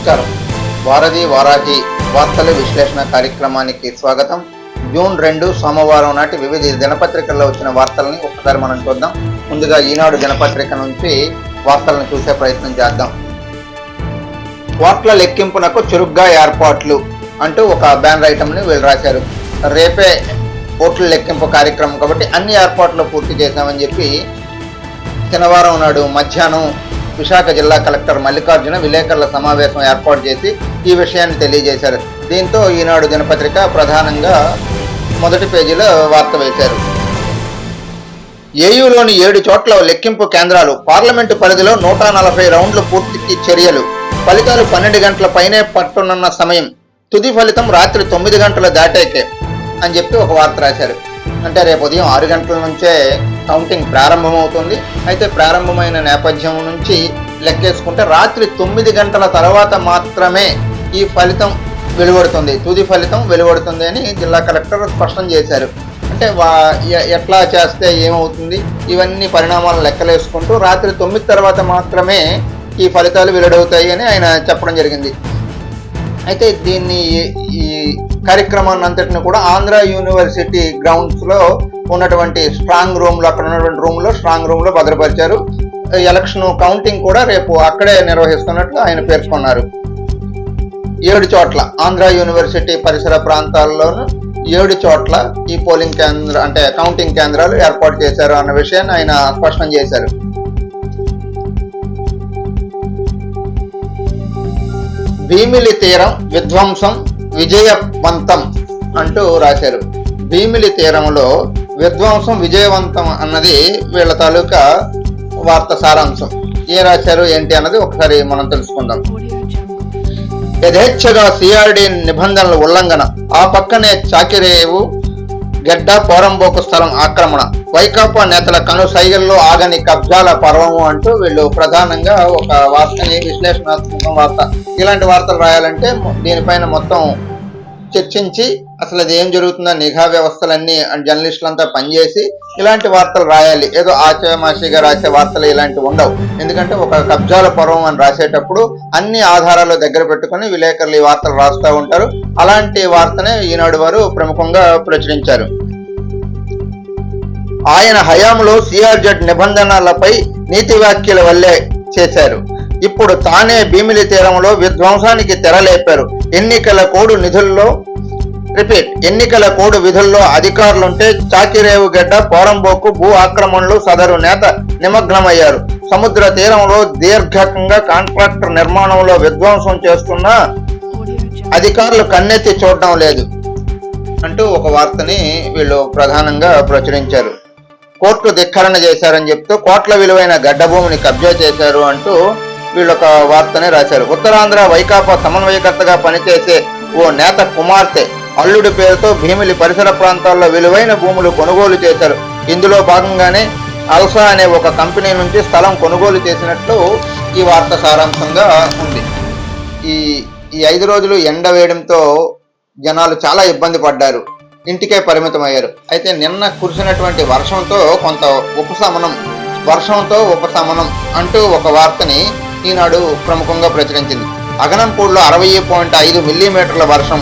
నమస్కారం. వారధి వారాహి వార్తల విశ్లేషణ కార్యక్రమానికి స్వాగతం. జూన్ 2 సోమవారం నాటి వివిధ దినపత్రికల్లో వచ్చిన వార్తలని ఒకసారి మనం చూద్దాం. ముందుగా ఈనాడు దినపత్రిక నుంచి వార్తలను చూసే ప్రయత్నం చేద్దాం. ఓట్ల లెక్కింపునకు చురుగ్గా ఏర్పాట్లు అంటూ ఒక బ్యానర్ ఐటమ్ని వీళ్ళు రాశారు. రేపే ఓట్ల లెక్కింపు కార్యక్రమం కాబట్టి అన్ని ఏర్పాట్లు పూర్తి చేశామని చెప్పి శనివారం నాడు మధ్యాహ్నం విశాఖ జిల్లా కలెక్టర్ మల్లికార్జున విలేకరుల సమావేశం ఏర్పాటు చేసి ఈ విషయాన్ని తెలియజేశారు. దీంతో ఈనాడు దినపత్రిక ప్రధానంగా మొదటి పేజీలో వార్త వేశారు. ఏయూలోని 7 చోట్ల లెక్కింపు కేంద్రాలు, పార్లమెంటు పరిధిలో 140 రౌండ్లు పూర్తికి చర్యలు, ఫలితాలు 12 గంటల పైనే పట్టునున్న సమయం, తుది ఫలితం రాత్రి 9 గంటలు దాటాకే అని చెప్పి ఒక వార్త రాశారు. అంటే రేపు ఉదయం 6 గంటల నుంచే కౌంటింగ్ ప్రారంభమవుతుంది. అయితే ప్రారంభమైన నేపథ్యం నుంచి లెక్కేసుకుంటే రాత్రి 9 గంటల తర్వాత మాత్రమే ఈ ఫలితం వెలువడుతుంది, తుది ఫలితం వెలువడుతుంది అని జిల్లా కలెక్టర్ స్పష్టం చేశారు. అంటే ఎట్లా చేస్తే ఏమవుతుంది, ఇవన్నీ పరిణామాలను లెక్కలేసుకుంటూ రాత్రి 9 తర్వాత మాత్రమే ఈ ఫలితాలు వెలువడవుతాయి అని ఆయన చెప్పడం జరిగింది. అయితే ఈ కార్యక్రమాన్ని అంతటిని కూడా ఆంధ్ర యూనివర్సిటీ గ్రౌండ్స్లో ఉన్నటువంటి స్ట్రాంగ్ రూమ్లో, అక్కడ ఉన్నటువంటి స్ట్రాంగ్ రూమ్లో భద్రపరిచారు. ఎలక్షన్ కౌంటింగ్ కూడా రేపు అక్కడే నిర్వహిస్తున్నట్లు ఆయన పేర్కొన్నారు. 7 చోట్ల ఆంధ్ర యూనివర్సిటీ పరిసర ప్రాంతాల్లోనూ 7 చోట్ల ఈ పోలింగ్ అంటే కౌంటింగ్ కేంద్రాలు ఏర్పాటు చేశారు అన్న విషయాన్ని ఆయన స్పష్టం చేశారు. భీమిలి తీరం విధ్వంసం విజయవంతం అంటూ రాశారు. భీమిలి తీరంలో విధ్వంసం విజయవంతం అన్నది వీళ్ళ తాలూకా వార్త సారాంశం. ఏ రాశారు ఏంటి అన్నది ఒకసారి మనం తెలుసుకుందాం. యథేచ్ఛగా సిఆర్డి నిబంధనల ఉల్లంఘన, ఆ పక్కనే చాకిరేవు గెడ్డ పోరంబోకు స్థలం ఆక్రమణ, వైకాపా నేతల కను సైగల్లో ఆగని కబ్జాల పర్వము అంటూ వీళ్ళు ప్రధానంగా ఒక వార్తని, విశ్లేషణాత్మక వార్త. ఇలాంటి వార్తలు రాయాలంటే దీనిపైన మొత్తం చర్చించి అసలు అది ఏం జరుగుతుందో నిఘా వ్యవస్థలన్నీ జర్నలిస్టులంతా పనిచేసి ఇలాంటి వార్తలు రాయాలి. ఏదో ఆచామాషిగా రాసే వార్తలు ఇలాంటివి ఉండవు. ఎందుకంటే ఒక కబ్జాల పర్వం అని రాసేటప్పుడు అన్ని ఆధారాలు దగ్గర పెట్టుకుని విలేకరులు ఈ వార్తలు రాస్తూ ఉంటారు. అలాంటి వార్తనే ఈనాడు వారు ప్రముఖంగా ప్రచురించారు. ఆయన హయాంలో సిఆర్జెడ్ నిబంధనలపై నీతి వ్యాఖ్యల వల్లే చేశారు. ఇప్పుడు తానే భీమిలి తీరంలో విధ్వంసానికి తెరలేపారు. ఎన్నికల కోడ్ విధుల్లో అధికారులుంటే చాకిరేవు గడ్డ పోరంబోకు భూ ఆక్రమణలు సదరు నేత నిమగ్నమయ్యారు. సముద్ర తీరంలో దీర్ఘకంగా కాంట్రాక్టర్ నిర్మాణంలో విధ్వంసం చేస్తున్న అధికారులు కన్నెత్తి చూడడం లేదు అంటూ ఒక వార్తని వీళ్ళు ప్రధానంగా ప్రచురించారు. కోర్టు ధిక్కరణ చేశారని చెప్తూ కోట్ల విలువైన గడ్డ భూమిని కబ్జా చేశారు అంటూ వీళ్ళొక వార్తనే రాశారు. ఉత్తరాంధ్ర వైకాపా సమన్వయకర్తగా పనిచేసే ఓ నేత కుమార్తె అల్లుడి పేరుతో భీమిలి పరిసర ప్రాంతాల్లో విలువైన భూములు కొనుగోలు చేశారు. ఇందులో భాగంగానే అల్సా అనే ఒక కంపెనీ నుంచి స్థలం కొనుగోలు చేసినట్లు ఈ వార్త సారాంశంగా ఉంది. ఈ 5 రోజులు ఎండ వేయడంతో జనాలు చాలా ఇబ్బంది పడ్డారు, ఇంటికే పరిమితమయ్యారు. అయితే నిన్న కురిసినటువంటి వర్షంతో ఉపశమనం అంటూ ఒక వార్తని ఈనాడు ప్రముఖంగా ప్రచురించింది. అగనంపూడిలో 60.5 మిల్లీమీటర్ల వర్షం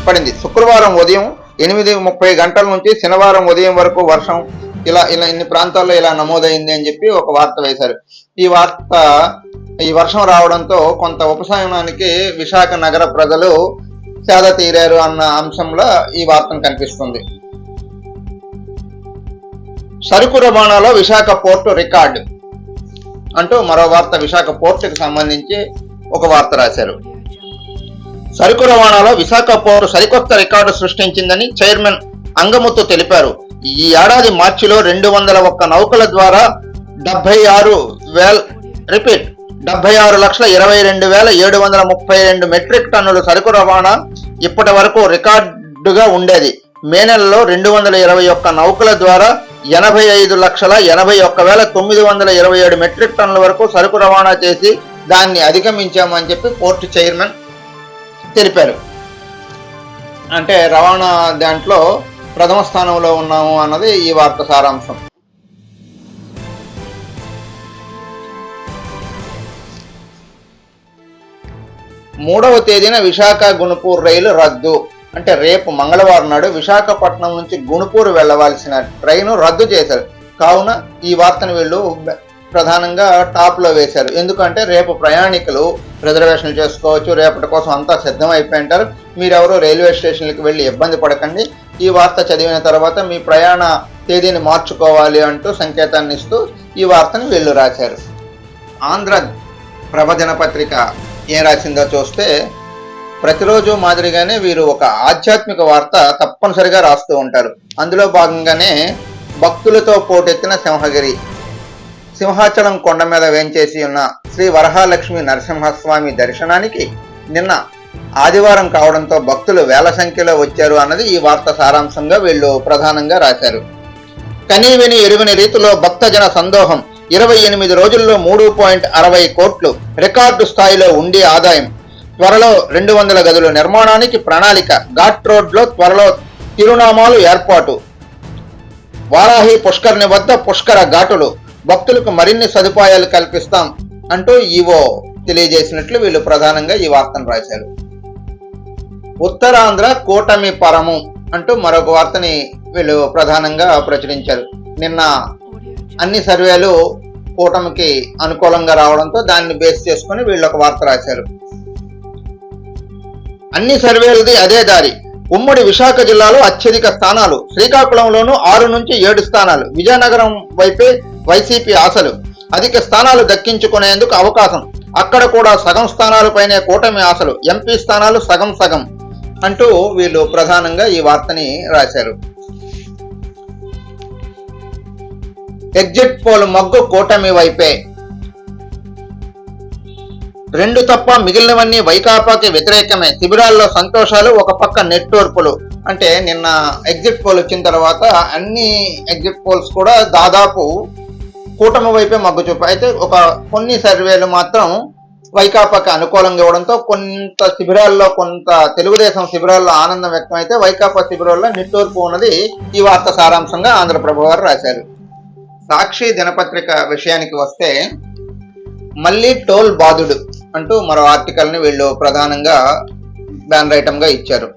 పడింది. శుక్రవారం ఉదయం 8:30 గంటల నుంచి శనివారం ఉదయం వరకు వర్షం ఇలా ఇన్ని ప్రాంతాల్లో ఇలా నమోదైంది అని చెప్పి ఒక వార్త వేశారు. ఈ వర్షం రావడంతో కొంత ఉపశమనానికి విశాఖ నగర ప్రజలు సేద తీరారు అన్న అంశంలో ఈ వార్తను కనిపిస్తుంది. సరుకు రవాణాలో విశాఖ పోర్టు రికార్డు అంటూ మరో వార్త విశాఖ పోర్టుకు సంబంధించి ఒక వార్త రాశారు. సరుకు రవాణాలో విశాఖ పోర్టు సరికొత్త రికార్డు సృష్టించిందని చైర్మన్ అంగముత్తు తెలిపారు. ఈ ఏడాది మార్చిలో 201 నౌకల ద్వారా 76,22,732 మెట్రిక్ టన్నుల సరుకు రవాణా ఇప్పటి వరకు రికార్డుగా ఉండేది. మే నెలలో 221 నౌకల ద్వారా 85,81,927 మెట్రిక్ టన్నుల వరకు సరుకు రవాణా చేసి దాన్ని అధిగమించామని చెప్పి పోర్టు చైర్మన్ తెలిపారు. అంటే రవాణా దాంట్లో ప్రథమ స్థానంలో ఉన్నాము అన్నది ఈ వార్త సారాంశం. 3వ తేదీన విశాఖ గుణపూర్ రైలు రద్దు. అంటే రేపు మంగళవారం నాడు విశాఖపట్నం నుంచి గుణపూర్ వెళ్లవలసిన ట్రైను రద్దు చేశారు. కావున ఈ వార్తను వీళ్ళు ప్రధానంగా టాప్ లో వేశారు. ఎందుకంటే రేపు ప్రయాణికులు రిజర్వేషన్లు చేసుకోవచ్చు, రేపటి కోసం అంతా సిద్ధం అయిపోయింటారు. మీరెవరో రైల్వే స్టేషన్లకు వెళ్ళి ఇబ్బంది పడకండి. ఈ వార్త చదివిన తర్వాత మీ ప్రయాణ తేదీని మార్చుకోవాలి అంటూ సంకేతాన్ని ఇస్తూ ఈ వార్తను వీళ్ళు రాశారు. ఆంధ్ర ప్రభ దినపత్రిక ఏం రాసిందో చూస్తే, ప్రతిరోజు మాదిరిగానే వీరు ఒక ఆధ్యాత్మిక వార్త తప్పనిసరిగా రాస్తూ ఉంటారు. అందులో భాగంగానే భక్తులతో పోటెత్తిన సింహగిరి. సింహాచలం కొండ మీద వేంచేసి ఉన్న శ్రీ వరహాలక్ష్మి నరసింహస్వామి దర్శనానికి నిన్న ఆదివారం కావడంతో భక్తులు వేల సంఖ్యలో వచ్చారు అన్నది ఈ వార్త సారాంశంగా వీళ్ళు ప్రధానంగా రాశారు. కనీవిని ఎరుగని రీతిలో భక్తజన సందోహం. 28 రోజుల్లో 3.60 కోట్లు రికార్డు స్థాయిలో ఉండి ఆదాయం. త్వరలో 200 గదుల నిర్మాణానికి ప్రణాళిక. ఘాట్ రోడ్లో త్వరలో తిరునామాలు ఏర్పాటు. వారాహి పుష్కరిణి వద్ద పుష్కర ఘాటులు. భక్తులకు మరిన్ని సదుపాయాలు కల్పిస్తాం అంటూ ఈవో తెలియజేసినట్లు వీళ్ళు ప్రధానంగా ఈ వార్తను రాశారు. ఉత్తరాంధ్ర కూటమి పరము అంటూ మరొక వార్తని వీళ్ళు ప్రధానంగా ప్రచురించారు. నిన్న అన్ని సర్వేలు కూటమికి అనుకూలంగా రావడంతో దాన్ని బేస్ చేసుకుని వీళ్ళు ఒక వార్త రాశారు. అన్ని సర్వేలది అదే దారి. ఉమ్మడి విశాఖ జిల్లాలో అత్యధిక స్థానాలు. శ్రీకాకుళంలోనూ 6 నుంచి 7 స్థానాలు. విజయనగరం వైపే వైసీపీ ఆశలు. అధిక స్థానాలు దక్కించుకునేందుకు అవకాశం. అక్కడ కూడా సగం స్థానాలపైనే కూటమి ఆశలు. ఎంపీ స్థానాలు సగం సగం అంటూ వీళ్ళు ప్రధానంగా ఈ వార్తని రాశారు. ఎగ్జిట్ పోల్ మగ్గు కూటమి వైపే. 2 తప్ప మిగిలినవన్నీ వైకాపాకి వ్యతిరేకమే. శిబిరాల్లో సంతోషాలు, ఒక పక్క నెట్టూర్పులు. అంటే నిన్న ఎగ్జిట్ పోల్ వచ్చిన తర్వాత అన్ని ఎగ్జిట్ పోల్స్ కూడా దాదాపు కూటమి వైపే మగ్గు చూపు. అయితే కొన్ని సర్వేలు మాత్రం వైకాపాకి అనుకూలంగా ఇవ్వడంతో కొంత శిబిరాల్లో, కొంత తెలుగుదేశం శిబిరాల్లో ఆనందం వ్యక్తం అయితే వైకాపా శిబిరాల్లో నిట్టూర్పు ఉన్నది ఈ వార్త సారాంశంగా ఆంధ్రప్రభ వారు రాశారు. సాక్షి దినపత్రిక విషయానికి వస్తే, మళ్ళీ టోల్ బాధుడు అంటూ మరో ఆర్టికల్ ని వీళ్ళు ప్రధానంగా బ్యానర్ ఐటమ్ గా ఇచ్చారు.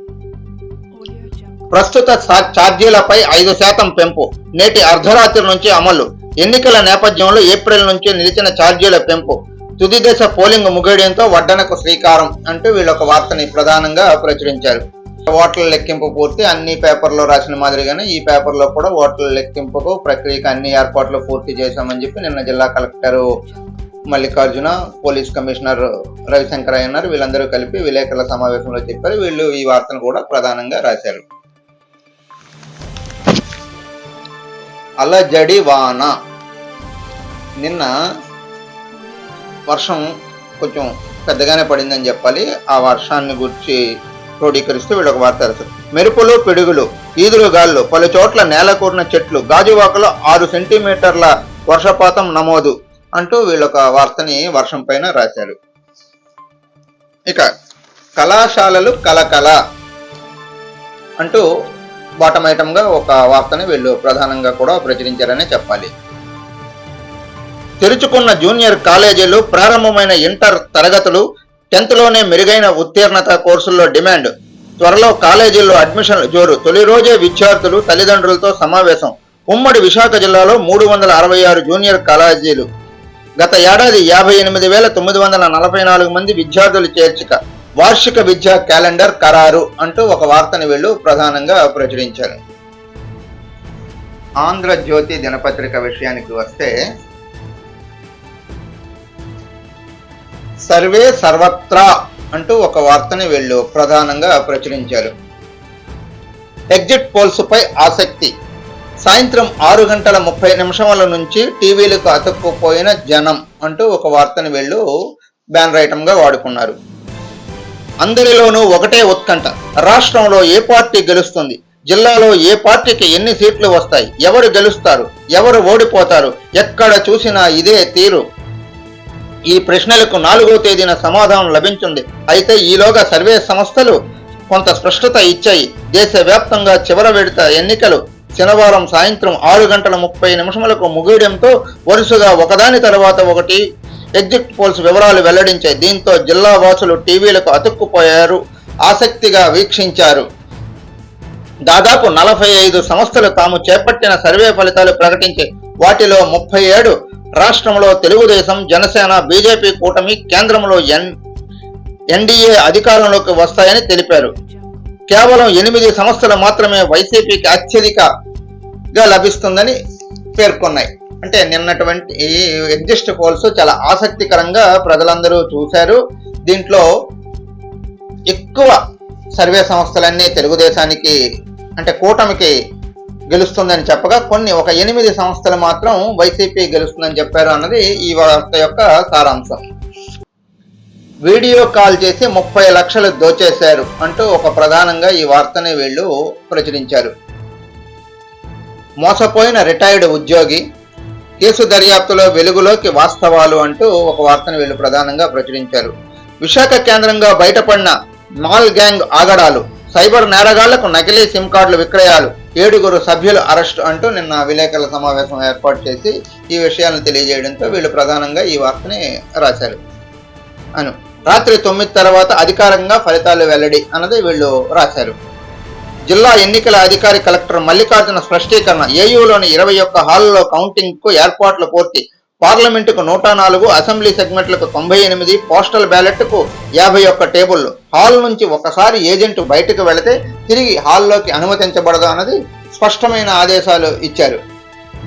ప్రస్తుత ఛార్జీలపై 5% పెంపు నేటి అర్ధరాత్రి నుంచి అమలు. ఎన్నికల నేపథ్యంలో ఏప్రిల్ నుంచి నిలిచిన ఛార్జీల పెంపు. తుది దశ పోలింగ్ ముగియడంతో వడ్డనకు శ్రీకారం అంటూ వీళ్ళు ఒక వార్తని ప్రధానంగా ప్రచురించారు. ఓట్ల లెక్కింపు పూర్తి. అన్ని పేపర్లో రాసిన మాదిరిగానే ఈ పేపర్లో కూడా ఓట్ల లెక్కింపుకు ప్రక్రియకు అన్ని ఏర్పాట్లు పూర్తి చేశామని చెప్పి నిన్న జిల్లా collector Mallikarjuna, police commissioner Ravishankar అన్నారు. వీళ్ళందరూ కలిపి విలేకరుల సమావేశంలో చెప్పారు. వీళ్ళు ఈ వార్తను కూడా ప్రధానంగా రాశారు. అలజడి వాన. నిన్న వర్షం కొంచెం పెద్దగానే పడిందని చెప్పాలి. ఆ వర్షాన్ని గురించి క్రోడీకరిస్తూ వీళ్ళు ఒక వార్త రాశారు. మెరుపులు, పిడుగులు, ఈదురు గాళ్ళు, పలు చోట్ల నేల కూరిన చెట్లు. గాజువాకలో 6 సెంటీమీటర్ల వర్షపాతం నమోదు అంటూ వీళ్ళొక వార్తని వర్షం పైన రాశారు. ఇక కళాశాలలు కలకల అంటూ బాటమ్ ఐటమ్ గా ఒక వార్తని వీళ్ళు ప్రధానంగా కూడా ప్రచురించారనే చెప్పాలి. తెరుచుకున్న జూనియర్ కాలేజీలు, ప్రారంభమైన ఇంటర్ తరగతులు, 10th లోనే మెరుగైన ఉత్తీర్ణత కోర్సుల్లో డిమాండ్. త్వరలో కాలేజీల్లో అడ్మిషన్లు జోరు. తొలి రోజే విద్యార్థులు తల్లిదండ్రులతో సమావేశం. ఉమ్మడి విశాఖ జిల్లాలో 366 జూనియర్ కాలేజీలు. గత ఏడాది 58,944 మంది విద్యార్థులు చేర్చిక. వార్షిక విద్యా క్యాలెండర్ ఖరారు అంటూ ఒక వార్తని వీళ్ళు ప్రధానంగా ప్రచురించారు. ఆంధ్రజ్యోతి దినపత్రిక విషయానికి వస్తే, సర్వే సర్వత్రా అంటూ ఒక వార్తని వీళ్ళు ప్రధానంగా ప్రచురించారు. ఎగ్జిట్ పోల్స్ పై ఆసక్తి. సాయంత్రం 6:30 నుంచి టీవీలకు అతుక్కుపోయిన జనం అంటూ ఒక వార్తని వీళ్ళు బ్యానర్ ఐటమ్ గా వాడుకున్నారు. అందరిలోనూ ఒకటే ఉత్కంఠ. రాష్ట్రంలో ఏ పార్టీ గెలుస్తుంది, జిల్లాలో ఏ పార్టీకి ఎన్ని సీట్లు వస్తాయి, ఎవరు గెలుస్తారు, ఎవరు ఓడిపోతారు, ఎక్కడ చూసినా ఇదే తీరు. ఈ ప్రశ్నలకు 4వ తేదీన సమాధానం లభించింది. అయితే ఈలోగా సర్వే సంస్థలు కొంత స్పష్టత ఇచ్చాయి. దేశవ్యాప్తంగా చివరి విడత ఎన్నికలు శనివారం సాయంత్రం 6:30 ముగియడంతో వరుసగా ఒకదాని తర్వాత ఒకటి ఎగ్జిట్ పోల్స్ వివరాలు వెల్లడించాయి. దీంతో జిల్లా వాసులు టీవీలకు అతుక్కుపోయారు, ఆసక్తిగా వీక్షించారు. దాదాపు 45 సంస్థలు తాము చేపట్టిన సర్వే ఫలితాలు ప్రకటించి వాటిలో 37 రాష్ట్రంలో తెలుగుదేశం, జనసేన, బీజేపీ కూటమి, కేంద్రంలో ఎన్డీఏ అధికారంలోకి వస్తాయని తెలిపారు. కేవలం 8 సంస్థలు మాత్రమే వైసీపీకి అత్యధికంగా లభిస్తుందని పేర్కొన్నాయి. అంటే నిన్నటువంటి ఈ ఎగ్జిట్ పోల్స్ చాలా ఆసక్తికరంగా ప్రజలందరూ చూశారు. దీంట్లో ఎక్కువ సర్వే సంస్థలన్నీ తెలుగుదేశానికి అంటే కూటమికి గెలుస్తుందని చెప్పగా ఒక 8 సంస్థలు మాత్రం వైసీపీ గెలుస్తుందని చెప్పారు అన్నది ఈ వార్త యొక్క సారాంశం. వీడియో కాల్ చేసి 30 లక్షలు దోచేశారు అంటూ ఒక ప్రధానంగా ఈ వార్తని వీళ్ళు ప్రచురించారు. మోసపోయిన రిటైర్డ్ ఉద్యోగి, కేసు దర్యాప్తులో వెలుగులోకి వాస్తవాలు అంటూ ఒక వార్తను వీళ్ళు ప్రధానంగా ప్రచురించారు. విశాఖ కేంద్రంగా బయటపడిన మాల్ గ్యాంగ్ ఆగడాలు, సైబర్ నేరగాళ్లకు నకిలీ సిమ్ కార్డులు విక్రయాలు, 7 సభ్యులు అరెస్టు అంటూ నిన్న విలేకరుల సమావేశం ఏర్పాటు చేసి ఈ విషయాలను తెలియజేయడంతో వీళ్ళు ప్రధానంగా ఈ వార్తని రాశారు. రాత్రి 9 తర్వాత అధికారికంగా ఫలితాలు వెల్లడి అన్నది వీళ్ళు రాశారు. జిల్లా ఎన్నికల అధికారి కలెక్టర్ మల్లికార్జున స్పష్టీకరణ. ఏయూలోని 21 హాల్లో కౌంటింగ్ కు ఏర్పాట్లు పూర్తి. పార్లమెంటుకు 104, అసెంబ్లీ సెగ్మెంట్లకు 98, పోస్టల్ బ్యాలెట్ కు 51 టేబుళ్లు. హాల్ నుంచి ఒకసారి ఏజెంట్ బయటకు వెళితే తిరిగి హాల్లోకి అనుమతించబడదు అన్నది స్పష్టమైన ఆదేశాలు ఇచ్చారు.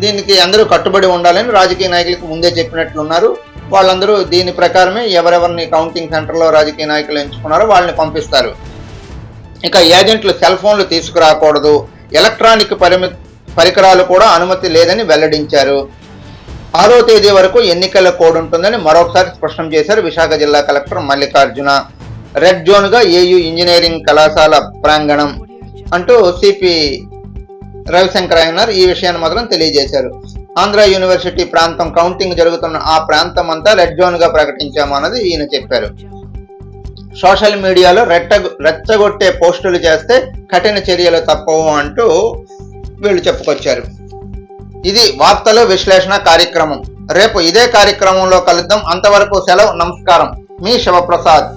దీనికి అందరూ కట్టుబడి ఉండాలని రాజకీయ నాయకులకు ముందే చెప్పినట్లున్నారు. వాళ్ళందరూ దీని ప్రకారమే ఎవరెవరిని కౌంటింగ్ సెంటర్లో రాజకీయ నాయకులు ఎంచుకున్నారో వాళ్ళని పంపిస్తారు. ఇక ఏజెంట్లు సెల్ ఫోన్లు తీసుకురాకూడదు, ఎలక్ట్రానిక్ పరికరాలు కూడా అనుమతి లేదని వెల్లడించారు. 6వ తేదీ వరకు ఎన్నికల కోడ్ ఉంటుందని మరొకసారి స్పష్టం చేశారు విశాఖ జిల్లా కలెక్టర్ మల్లికార్జున. రెడ్ జోన్ గా ఏయూ ఇంజనీరింగ్ కళాశాల ప్రాంగణం అంటూ సిపి రవిశంకర్ అయ్యనార్ ఈ విషయాన్ని మాత్రం తెలియజేశారు. ఆంధ్ర యూనివర్సిటీ ప్రాంతం కౌంటింగ్ జరుగుతున్న ఆ ప్రాంతం అంతా రెడ్ జోన్ గా ప్రకటించాము అన్నది ఈయన చెప్పారు. సోషల్ మీడియాలో రెచ్చగొట్టే పోస్టులు చేస్తే కఠిన చర్యలు తప్పవు అంటూ వీళ్ళు చెప్పుకొచ్చారు. ఇది వార్తలు విశ్లేషణ కార్యక్రమం. రేపు ఇదే కార్యక్రమంలో కలుద్దాం. అంతవరకు సెలవు. నమస్కారం. మీ శివప్రసాద్.